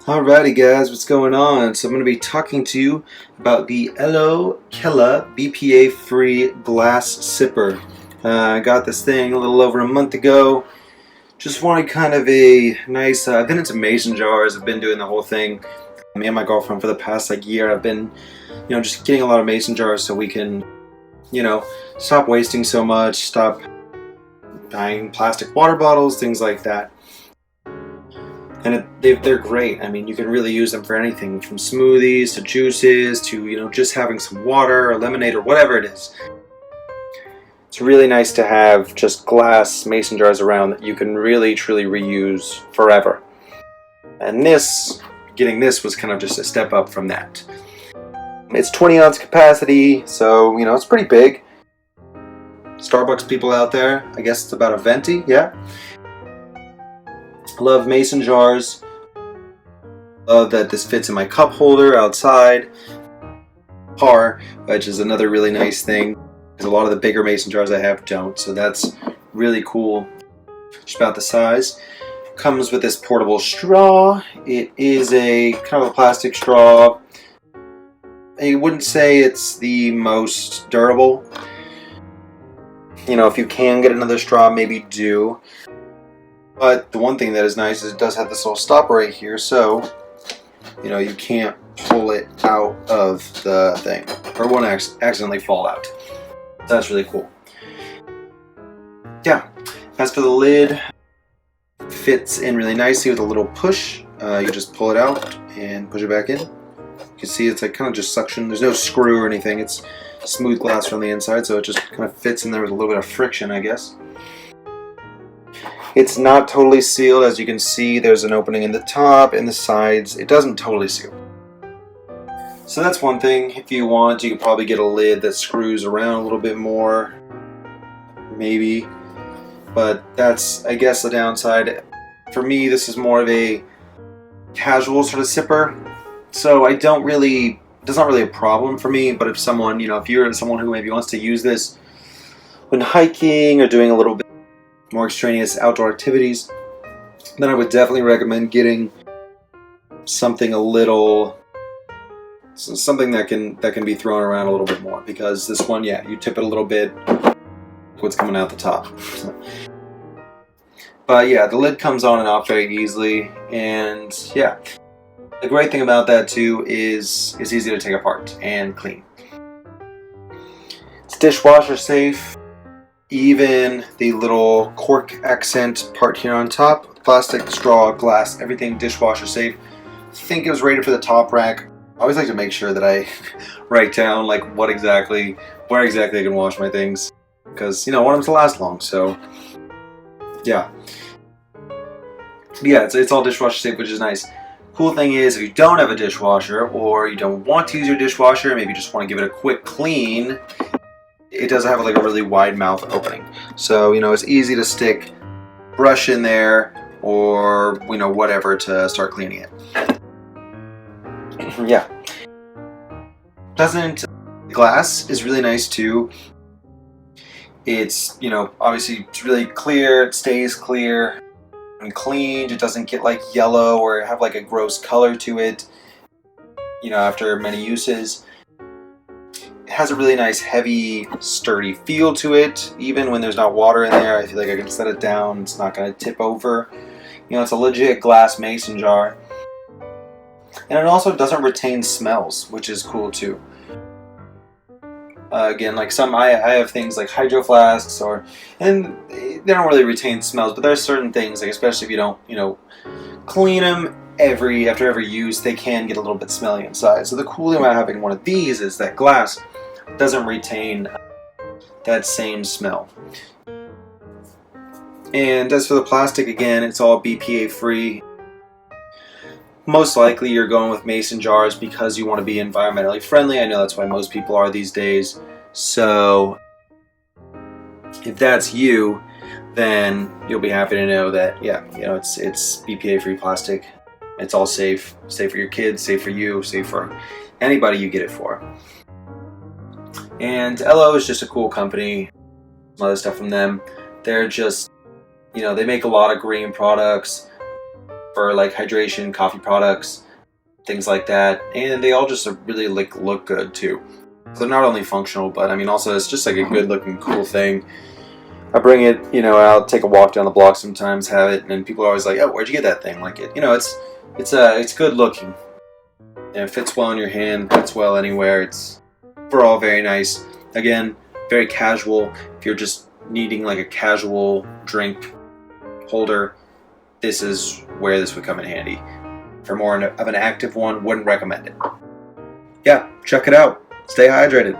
Alrighty guys, what's going on? So I'm going to be talking to you about the Ello Kella BPA-Free glass sipper. I got this thing a little over a month ago. Just wanted kind of a nice, I've been into mason jars, I've been doing the whole thing. Me and my girlfriend for the past year, I've been, just getting a lot of mason jars so we can, stop wasting so much, stop buying plastic water bottles, things like that. And they're great. I mean, you can really use them for anything from smoothies to juices to, just having some water or lemonade or whatever it is. It's really nice to have just glass mason jars around that you can really truly reuse forever. And getting this was kind of just a step up from that. It's 20-ounce capacity, so, it's pretty big. Starbucks people out there, I guess it's about a venti, yeah. Love mason jars. Love that this fits in my cup holder outside. Car, which is another really nice thing, because a lot of the bigger mason jars I have don't, so that's really cool. Just about the size. Comes with this portable straw. It is a kind of a plastic straw. I wouldn't say it's the most durable. If you can get another straw, maybe do. But the one thing that is nice is it does have this little stopper right here, so you can't pull it out of the thing, or it won't accidentally fall out. That's really cool. Yeah. As for the lid, it fits in really nicely with a little push. You just pull it out and push it back in. You can see it's kind of just suction. There's no screw or anything. It's smooth glass from the inside, so it just kind of fits in there with a little bit of friction, I guess. It's not totally sealed. As you can see, there's an opening in the top and the sides. It doesn't totally seal. So that's one thing. If you want, you could probably get a lid that screws around a little bit more. Maybe. But that's, I guess, the downside. For me, this is more of a casual sort of sipper. So it's not really a problem for me. But if someone, if you're someone who maybe wants to use this when hiking or doing a little bit more extraneous outdoor activities, then I would definitely recommend getting something something that can be thrown around a little bit more, because this one, yeah, you tip it a little bit, what's coming out the top. But yeah, the lid comes on and off very easily, and yeah, the great thing about that too is it's easy to take apart and clean. It's dishwasher safe. Even the little cork accent part here on top, plastic, straw, glass, everything dishwasher safe. I think it was rated for the top rack. I always like to make sure that I write down where exactly I can wash my things, because I want them to last long. So yeah, it's all dishwasher safe, which is nice. Cool thing is, if you don't have a dishwasher or you don't want to use your dishwasher, maybe you just want to give it a quick clean, it does have a really wide mouth opening, so it's easy to stick brush in there or whatever to start cleaning it. Yeah. Glass is really nice too. It's obviously it's really clear. It stays clear and cleaned. It doesn't get yellow or have a gross color to it. After many uses. It has a really nice, heavy, sturdy feel to it. Even when there's not water in there, I feel like I can set it down. It's not going to tip over. It's a legit glass mason jar. And it also doesn't retain smells, which is cool too. Again, I have things like hydro flasks, and they don't really retain smells, but there's certain things, especially if you don't, clean them after every use, they can get a little bit smelly inside. So the cool thing about having one of these is that glass doesn't retain that same smell. And as for the plastic, again, it's all BPA free. Most likely you're going with mason jars because you want to be environmentally friendly. I know that's why most people are these days. So if that's you, then you'll be happy to know that, yeah, it's BPA free plastic. It's all safe for your kids, safe for you, safe for anybody you get it for. And Ello is just a cool company. Some other stuff from them. They're just, they make a lot of green products. for like hydration, coffee products, things like that, and they all just really look good too. So they're not only functional, but I mean also it's just like a good looking cool thing. I bring it, you know, I'll take a walk down the block sometimes, have it, and people are always like, "Oh, where'd you get that thing?" Like it's good looking. And it fits well in your hand, fits well anywhere. It's overall very nice. Again, very casual. If you're just needing like a casual drink holder, this is where this would come in handy. For more of an active one, wouldn't recommend it. Yeah, check it out. Stay hydrated.